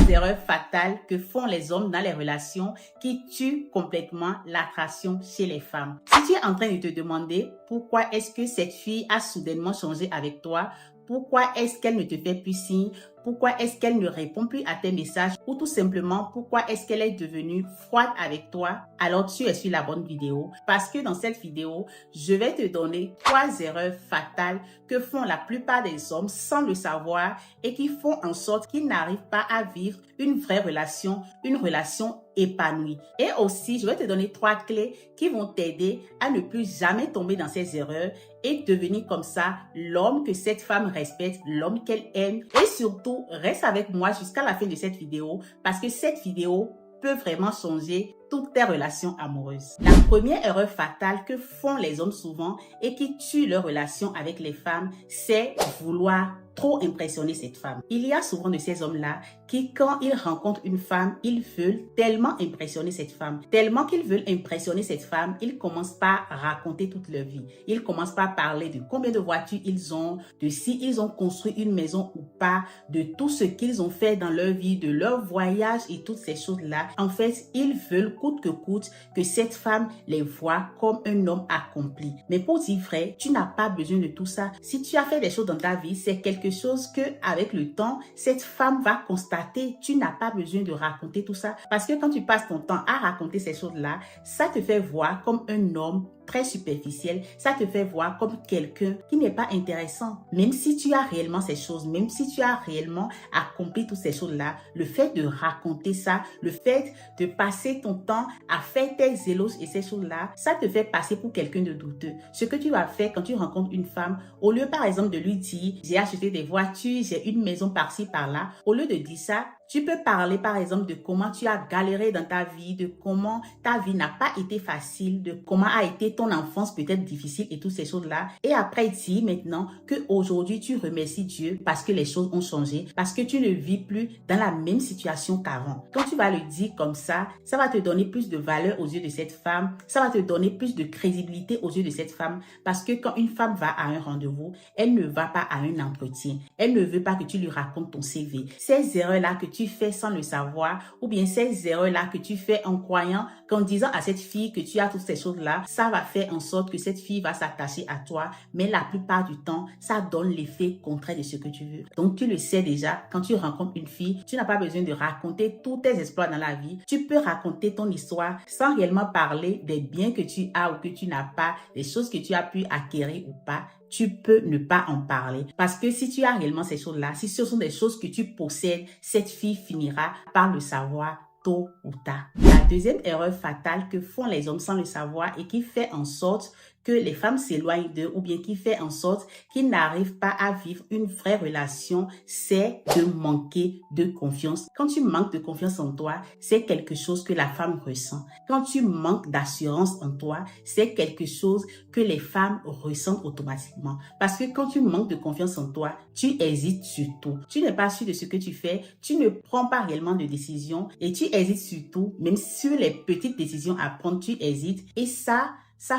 erreurs fatales que font les hommes dans les relations qui tuent complètement l'attraction chez les femmes. Si tu es en train de te demander pourquoi est-ce que cette fille a soudainement changé avec toi, pourquoi est-ce qu'elle ne te fait plus signe, pourquoi est-ce qu'elle ne répond plus à tes messages ou tout simplement pourquoi est-ce qu'elle est devenue froide avec toi, alors tu es sur la bonne vidéo parce que dans cette vidéo, je vais te donner 3 erreurs fatales que font la plupart des hommes sans le savoir et qui font en sorte qu'ils n'arrivent pas à vivre une vraie relation, une relation épanouie. Et aussi, je vais te donner 3 clés qui vont t'aider à ne plus jamais tomber dans ces erreurs et devenir comme ça l'homme que cette femme respecte, l'homme qu'elle aime. Et surtout, reste avec moi jusqu'à la fin de cette vidéo parce que cette vidéo peut vraiment changer toutes tes relations amoureuses. La première erreur fatale que font les hommes souvent et qui tue leur relation avec les femmes, c'est vouloir trop impressionner cette femme. Il y a souvent de ces hommes-là qui, quand ils rencontrent une femme, ils veulent tellement impressionner cette femme. Tellement qu'ils veulent impressionner cette femme, ils commencent par raconter toute leur vie. Ils commencent par parler de combien de voitures ils ont, de si ils ont construit une maison ou pas, de tout ce qu'ils ont fait dans leur vie, de leur voyage et toutes ces choses-là. En fait, ils veulent coûte que coûte que cette femme les voit comme un homme accompli. Mais pour dire vrai, tu n'as pas besoin de tout ça. Si tu as fait des choses dans ta vie, c'est quelque chose que avec le temps, cette femme va constater. Tu n'as pas besoin de raconter tout ça parce que quand tu passes ton temps à raconter ces choses-là, ça te fait voir comme un homme très superficiel, ça te fait voir comme quelqu'un qui n'est pas intéressant. Même si tu as réellement ces choses, même si tu as réellement accompli toutes ces choses-là, le fait de raconter ça, le fait de passer ton temps à faire tes éloges et ces choses-là, ça te fait passer pour quelqu'un de douteux. Ce que tu vas faire quand tu rencontres une femme, au lieu par exemple de lui dire « j'ai acheté des voitures, j'ai une maison par-ci par-là », au lieu de dire ça, tu peux parler par exemple de comment tu as galéré dans ta vie, de comment ta vie n'a pas été facile, de comment a été ton enfance peut-être difficile et toutes ces choses-là. Et après dire maintenant qu'aujourd'hui tu remercies Dieu parce que les choses ont changé, parce que tu ne vis plus dans la même situation qu'avant. Quand tu vas le dire comme ça va te donner plus de valeur aux yeux de cette femme, ça va te donner plus de crédibilité aux yeux de cette femme parce que quand une femme va à un rendez-vous, elle ne va pas à un entretien. Elle ne veut pas que tu lui racontes ton CV. Ces erreurs-là que tu fais sans le savoir ou bien ces erreurs-là que tu fais en croyant qu'en disant à cette fille que tu as toutes ces choses-là, ça va faire en sorte que cette fille va s'attacher à toi, mais la plupart du temps, ça donne l'effet contraire de ce que tu veux. Donc, tu le sais déjà, quand tu rencontres une fille, tu n'as pas besoin de raconter tous tes exploits dans la vie. Tu peux raconter ton histoire sans réellement parler des biens que tu as ou que tu n'as pas, des choses que tu as pu acquérir ou pas. Tu peux ne pas en parler. Parce que si tu as réellement ces choses-là, si ce sont des choses que tu possèdes, cette fille finira par le savoir tôt ou tard. La deuxième erreur fatale que font les hommes sans le savoir et qui fait en sorte que les femmes s'éloignent d'eux ou bien qui fait en sorte qu'ils n'arrivent pas à vivre une vraie relation, c'est de manquer de confiance. Quand tu manques de confiance en toi, c'est quelque chose que la femme ressent. Quand tu manques d'assurance en toi, c'est quelque chose que les femmes ressentent automatiquement. Parce que quand tu manques de confiance en toi, tu hésites sur tout. Tu n'es pas sûr de ce que tu fais, tu ne prends pas réellement de décision et tu hésites sur tout. Même sur les petites décisions à prendre, tu hésites et ça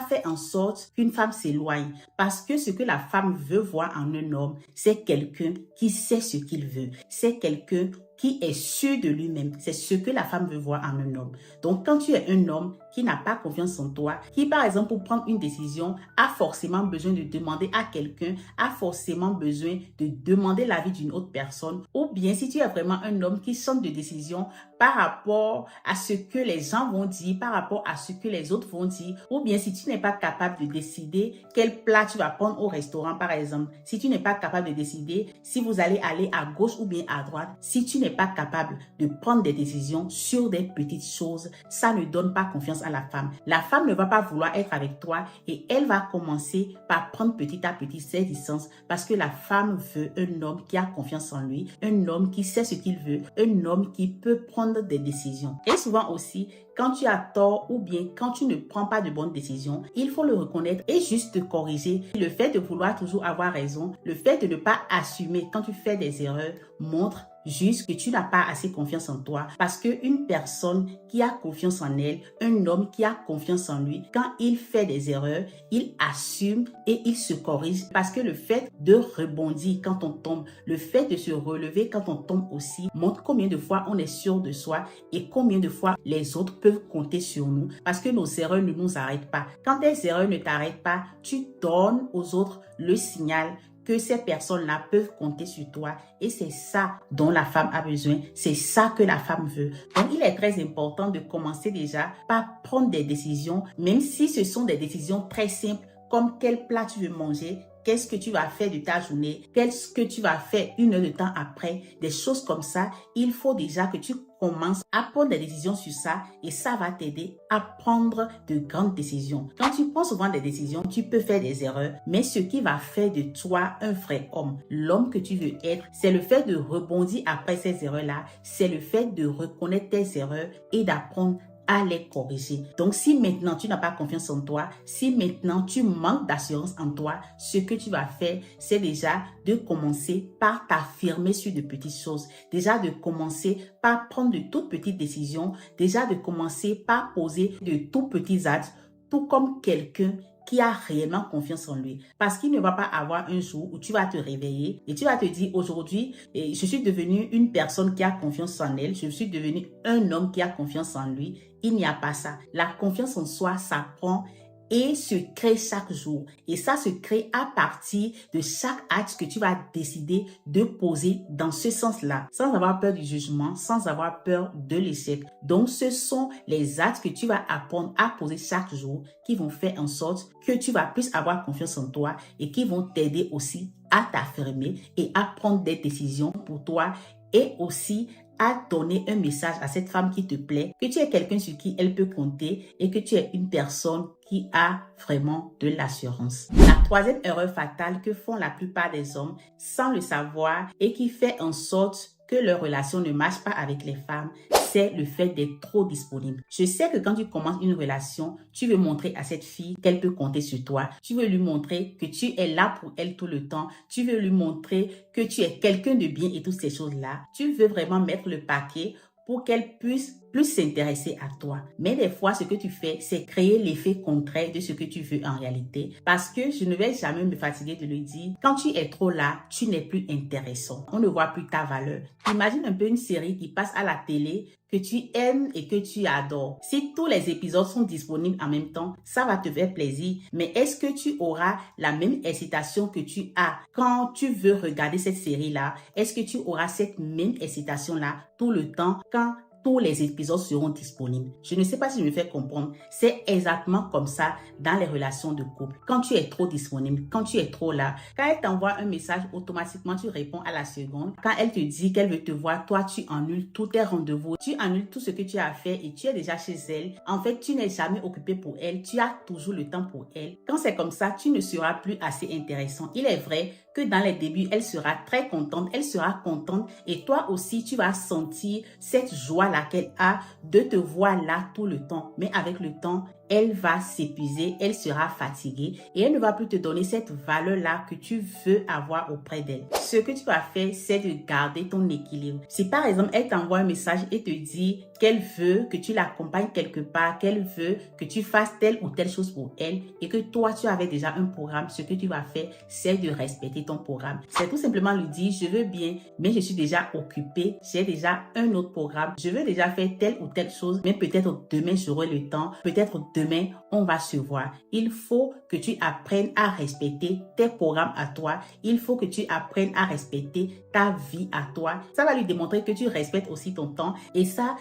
fait en sorte qu'une femme s'éloigne parce que ce que la femme veut voir en un homme, c'est quelqu'un qui sait ce qu'il veut. C'est quelqu'un qui est sûr de lui-même. C'est ce que la femme veut voir en un homme. Donc, quand tu es un homme qui n'a pas confiance en toi, qui, par exemple, pour prendre une décision, a forcément besoin de demander à quelqu'un, a forcément besoin de demander l'avis d'une autre personne, ou bien si tu es vraiment un homme qui sonne de décision par rapport à ce que les gens vont dire, par rapport à ce que les autres vont dire, ou bien si tu n'es pas capable de décider quel plat tu vas prendre au restaurant, par exemple, si tu n'es pas capable de décider si vous allez aller à gauche ou bien à droite, si tu n'es pas capable de prendre des décisions sur des petites choses, ça ne donne pas confiance à la femme. La femme ne va pas vouloir être avec toi et elle va commencer par prendre petit à petit ses distances parce que la femme veut un homme qui a confiance en lui, un homme qui sait ce qu'il veut, un homme qui peut prendre des décisions. Et souvent aussi, quand tu as tort ou bien quand tu ne prends pas de bonnes décisions, il faut le reconnaître et juste te corriger. Le fait de vouloir toujours avoir raison, le fait de ne pas assumer quand tu fais des erreurs montre juste que tu n'as pas assez confiance en toi, parce qu'une personne qui a confiance en elle, un homme qui a confiance en lui, quand il fait des erreurs, il assume et il se corrige, parce que le fait de rebondir quand on tombe, le fait de se relever quand on tombe aussi, montre combien de fois on est sûr de soi et combien de fois les autres peuvent compter sur nous, parce que nos erreurs ne nous arrêtent pas. Quand tes erreurs ne t'arrêtent pas, tu donnes aux autres le signal que ces personnes-là peuvent compter sur toi, et c'est ça dont la femme a besoin, c'est ça que la femme veut. Donc, il est très important de commencer déjà par prendre des décisions, même si ce sont des décisions très simples, comme quel plat tu veux manger, qu'est-ce que tu vas faire de ta journée, qu'est-ce que tu vas faire une heure de temps après, des choses comme ça. Il faut déjà que tu commences à prendre des décisions sur ça, et ça va t'aider à prendre de grandes décisions. Quand tu prends souvent des décisions, tu peux faire des erreurs, mais ce qui va faire de toi un vrai homme, l'homme que tu veux être, c'est le fait de rebondir après ces erreurs-là, c'est le fait de reconnaître tes erreurs et d'apprendre à les corriger. Donc, si maintenant tu n'as pas confiance en toi, si maintenant tu manques d'assurance en toi, ce que tu vas faire, c'est déjà de commencer par t'affirmer sur de petites choses. Déjà de commencer par prendre de toutes petites décisions. Déjà de commencer par poser de tout petits actes, tout comme quelqu'un qui a réellement confiance en lui. Parce qu'il ne va pas avoir un jour où tu vas te réveiller et tu vas te dire aujourd'hui, je suis devenue une personne qui a confiance en elle, je suis devenu un homme qui a confiance en lui. Il n'y a pas ça. La confiance en soi s'apprend et se crée chaque jour. Et ça se crée à partir de chaque acte que tu vas décider de poser dans ce sens-là, sans avoir peur du jugement, sans avoir peur de l'échec. Donc, ce sont les actes que tu vas apprendre à poser chaque jour qui vont faire en sorte que tu vas plus avoir confiance en toi et qui vont t'aider aussi à t'affirmer et à prendre des décisions pour toi, et aussi à donner un message à cette femme qui te plaît, que tu es quelqu'un sur qui elle peut compter et que tu es une personne qui a vraiment de l'assurance. La troisième erreur fatale que font la plupart des hommes sans le savoir et qui fait en sorte que leur relation ne marche pas avec les femmes, c'est le fait d'être trop disponible. Je sais que quand tu commences une relation, tu veux montrer à cette fille qu'elle peut compter sur toi. Tu veux lui montrer que tu es là pour elle tout le temps. Tu veux lui montrer que tu es quelqu'un de bien et toutes ces choses-là. Tu veux vraiment mettre le paquet pour qu'elle puisse plus s'intéresser à toi. Mais des fois, ce que tu fais, c'est créer l'effet contraire de ce que tu veux en réalité. Parce que je ne vais jamais me fatiguer de le dire, quand tu es trop là, tu n'es plus intéressant. On ne voit plus ta valeur. Imagine un peu une série qui passe à la télé, que tu aimes et que tu adores. Si tous les épisodes sont disponibles en même temps, ça va te faire plaisir. Mais est-ce que tu auras la même excitation que tu as quand tu veux regarder cette série-là? Est-ce que tu auras cette même excitation-là tout le temps quand tous les épisodes seront disponibles? Je ne sais pas si je me fais comprendre. C'est exactement comme ça dans les relations de couple. Quand tu es trop disponible, quand tu es trop là, quand elle t'envoie un message, automatiquement tu réponds à la seconde. Quand elle te dit qu'elle veut te voir, toi tu annules tous tes rendez-vous, tu annules tout ce que tu as fait et tu es déjà chez elle. En fait, tu n'es jamais occupé pour elle, tu as toujours le temps pour elle. Quand c'est comme ça, tu ne seras plus assez intéressant. Il est vrai que dans les débuts, elle sera très contente, elle sera contente et toi aussi, tu vas sentir cette joie-là qu'elle a de te voir là tout le temps. Mais avec le temps, elle va s'épuiser, elle sera fatiguée et elle ne va plus te donner cette valeur-là que tu veux avoir auprès d'elle. Ce que tu vas faire, c'est de garder ton équilibre. Si par exemple, elle t'envoie un message et te dit qu'elle veut que tu l'accompagnes quelque part, qu'elle veut que tu fasses telle ou telle chose pour elle et que toi, tu avais déjà un programme, ce que tu vas faire, c'est de respecter ton programme. C'est tout simplement lui dire, je veux bien, mais je suis déjà occupée, j'ai déjà un autre programme, je veux déjà faire telle ou telle chose, mais peut-être demain, j'aurai le temps, peut-être demain, on va se voir. Il faut que tu apprennes à respecter tes programmes à toi. Il faut que tu apprennes à respecter ta vie à toi. Ça va lui démontrer que tu respectes aussi ton temps et ça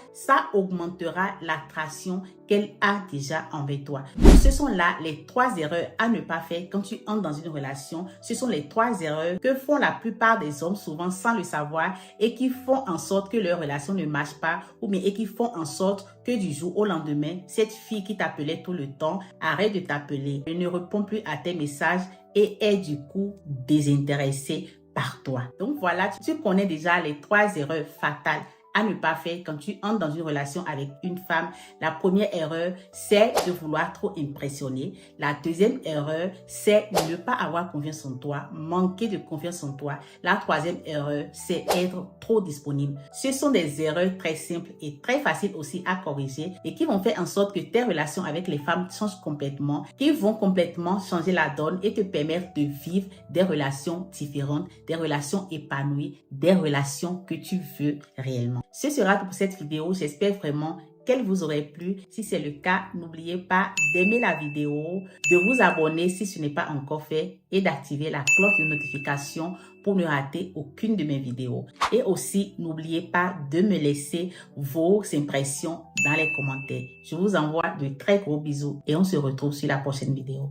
augmentera l'attraction qu'elle a déjà envers toi. Donc, ce sont là les 3 erreurs à ne pas faire quand tu entres dans une relation. Ce sont les 3 erreurs que font la plupart des hommes souvent sans le savoir et qui font en sorte que leur relation ne marche pas ou bien et qui font en sorte que du jour au lendemain, cette fille qui t'appelait tout le temps arrête de t'appeler, ne répond plus à tes messages et est du coup désintéressée par toi. Donc voilà, tu connais déjà les 3 erreurs fatales à ne pas faire quand tu entres dans une relation avec une femme. La première erreur, c'est de vouloir trop impressionner. La deuxième erreur, c'est ne pas avoir confiance en toi, manquer de confiance en toi. La troisième erreur, c'est être trop disponible. Ce sont des erreurs très simples et très faciles aussi à corriger et qui vont faire en sorte que tes relations avec les femmes changent complètement, qui vont complètement changer la donne et te permettre de vivre des relations différentes, des relations épanouies, des relations que tu veux réellement. Ce sera tout pour cette vidéo. J'espère vraiment qu'elle vous aurait plu. Si c'est le cas, n'oubliez pas d'aimer la vidéo, de vous abonner si ce n'est pas encore fait et d'activer la cloche de notification pour ne rater aucune de mes vidéos. Et aussi, n'oubliez pas de me laisser vos impressions dans les commentaires. Je vous envoie de très gros bisous et on se retrouve sur la prochaine vidéo.